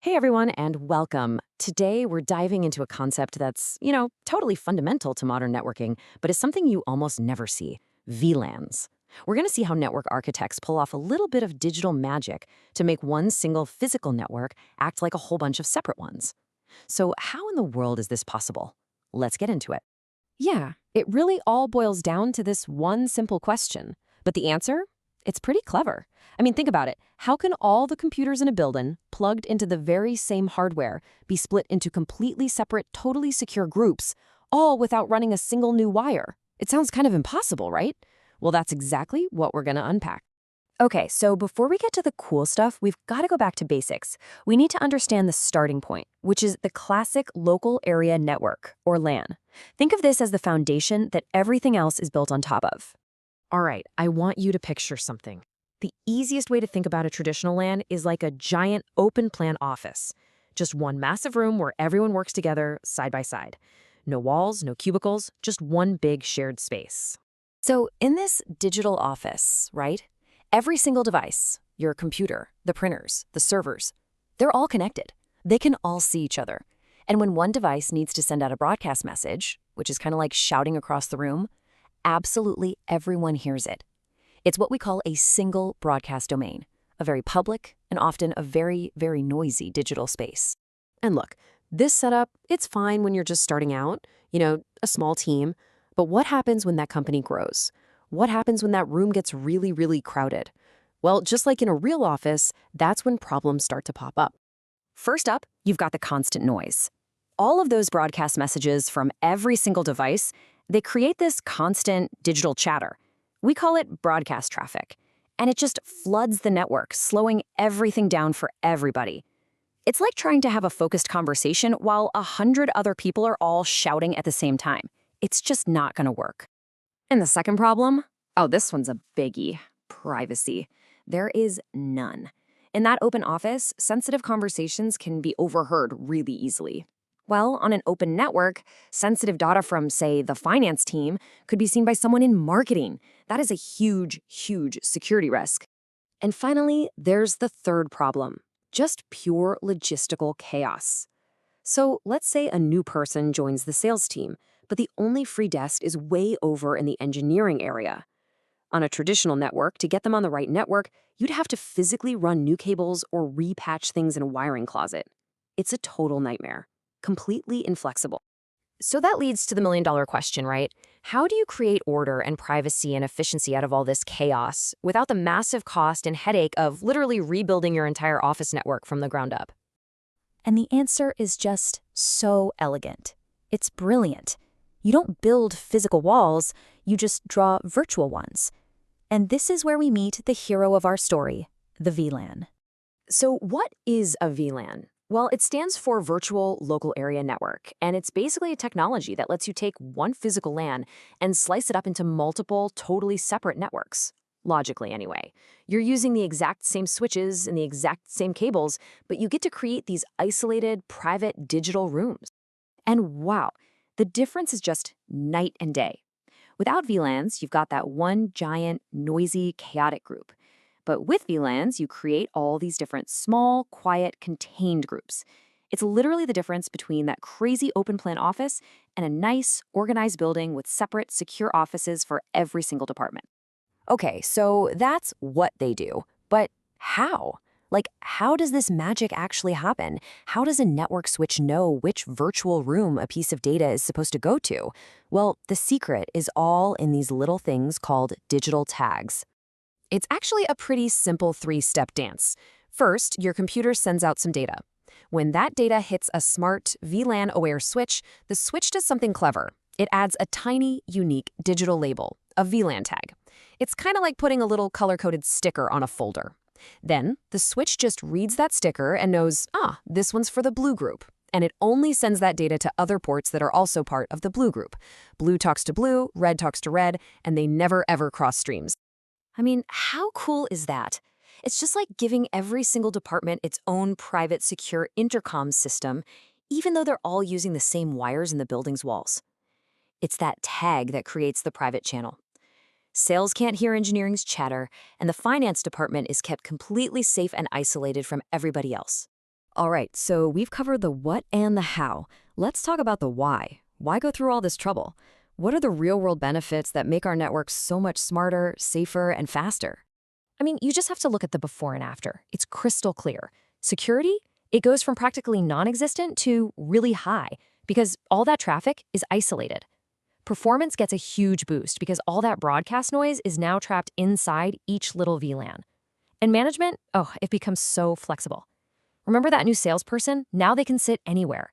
Hey everyone, and welcome. Today we're diving into a concept that's, totally fundamental to modern networking, but is something you almost never see: VLANs. We're going to see how network architects pull off a little bit of digital magic to make one single physical network act like a whole bunch of separate ones. So, how in the world is this possible? Let's get into it. Yeah, it really all boils down to this one simple question. But the answer? It's pretty clever. I mean, think about it. How can all the computers in a building, plugged into the very same hardware, be split into completely separate, totally secure groups, all without running a single new wire? It sounds kind of impossible, right? Well, that's exactly what we're going to unpack. Okay, so before we get to the cool stuff, we've got to go back to basics. We need to understand the starting point, which is the classic local area network, or LAN. Think of this as the foundation that everything else is built on top of. All right, I want you to picture something. The easiest way to think about a traditional LAN is like a giant open plan office. Just one massive room where everyone works together side by side. No walls, no cubicles, just one big shared space. So, in this digital office, right, every single device, your computer, the printers, the servers, they're all connected. They can all see each other. And when one device needs to send out a broadcast message, which is kind of like shouting across the room, absolutely everyone hears it. It's what we call a single broadcast domain, a very public and often a very, very noisy digital space. And look, this setup, it's fine when you're just starting out, a small team. But what happens when that company grows? What happens when that room gets really, really crowded? Well, just like in a real office, that's when problems start to pop up. First up, you've got the constant noise. All of those broadcast messages from every single device, they create this constant digital chatter. We call it broadcast traffic, and it just floods the network, slowing everything down for everybody. It's like trying to have a focused conversation while 100 other people are all shouting at the same time. It's just not going to work. And the second problem? Oh, this one's a biggie. Privacy. There is none. In that open office, sensitive conversations can be overheard really easily. Well, on an open network, sensitive data from, say, the finance team could be seen by someone in marketing. That is a huge, huge security risk. And finally, there's the third problem: just pure logistical chaos. So let's say a new person joins the sales team, but the only free desk is way over in the engineering area. On a traditional network, to get them on the right network, you'd have to physically run new cables or repatch things in a wiring closet. It's a total nightmare. Completely inflexible. So that leads to the million-dollar question, right? How do you create order and privacy and efficiency out of all this chaos without the massive cost and headache of literally rebuilding your entire office network from the ground up? And the answer is just so elegant. It's brilliant. You don't build physical walls, you just draw virtual ones. And this is where we meet the hero of our story, the VLAN. So what is a VLAN? Well, it stands for Virtual Local Area Network, and it's basically a technology that lets you take one physical LAN and slice it up into multiple, totally separate networks. Logically, anyway. You're using the exact same switches and the exact same cables, but you get to create these isolated, private digital rooms. And wow, the difference is just night and day. Without VLANs, you've got that one giant, noisy, chaotic group. But with VLANs, you create all these different small, quiet, contained groups. It's literally the difference between that crazy open plan office and a nice, organized building with separate, secure offices for every single department. Okay, so that's what they do. But how? Like, how does this magic actually happen? How does a network switch know which virtual room a piece of data is supposed to go to? Well, the secret is all in these little things called digital tags. It's actually a pretty simple three-step dance. First, your computer sends out some data. When that data hits a smart VLAN-aware switch, the switch does something clever. It adds a tiny, unique digital label, a VLAN tag. It's kind of like putting a little color-coded sticker on a folder. Then, the switch just reads that sticker and knows, this one's for the blue group. And it only sends that data to other ports that are also part of the blue group. Blue talks to blue, red talks to red, and they never ever cross streams. I mean, how cool is that? It's just like giving every single department its own private, secure intercom system, even though they're all using the same wires in the building's walls. It's that tag that creates the private channel. Sales can't hear engineering's chatter, and the finance department is kept completely safe and isolated from everybody else. All right, so we've covered the what and the how. Let's talk about the why. Why go through all this trouble? What are the real-world benefits that make our networks so much smarter, safer, and faster? I mean, you just have to look at the before and after. It's crystal clear. Security? It goes from practically non-existent to really high because all that traffic is isolated. Performance gets a huge boost because all that broadcast noise is now trapped inside each little VLAN. And management? Oh, it becomes so flexible. Remember that new salesperson? Now they can sit anywhere.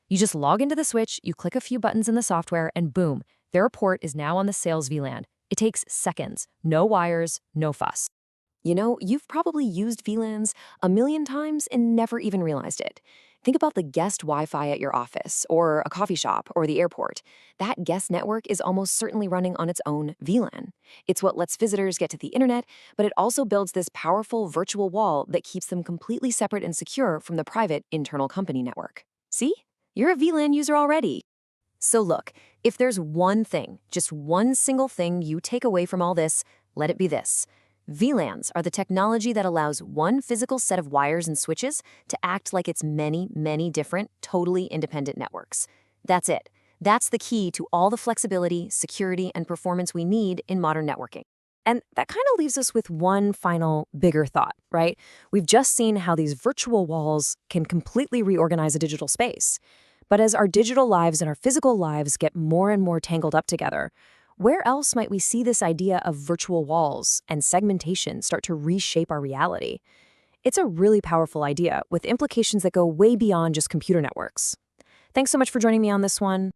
You just log into the switch, you click a few buttons in the software, and boom, their report is now on the sales VLAN. It takes seconds. No wires, no fuss. You know, you've probably used VLANs a million times and never even realized it. Think about the guest Wi-Fi at your office, or a coffee shop, or the airport. That guest network is almost certainly running on its own VLAN. It's what lets visitors get to the internet, but it also builds this powerful virtual wall that keeps them completely separate and secure from the private internal company network. See? You're a VLAN user already. So look, if there's one thing, just one single thing you take away from all this, let it be this. VLANs are the technology that allows one physical set of wires and switches to act like it's many, many different, totally independent networks. That's it. That's the key to all the flexibility, security, and performance we need in modern networking. And that kind of leaves us with one final, bigger thought, right? We've just seen how these virtual walls can completely reorganize a digital space. But as our digital lives and our physical lives get more and more tangled up together, where else might we see this idea of virtual walls and segmentation start to reshape our reality? It's a really powerful idea with implications that go way beyond just computer networks. Thanks so much for joining me on this one.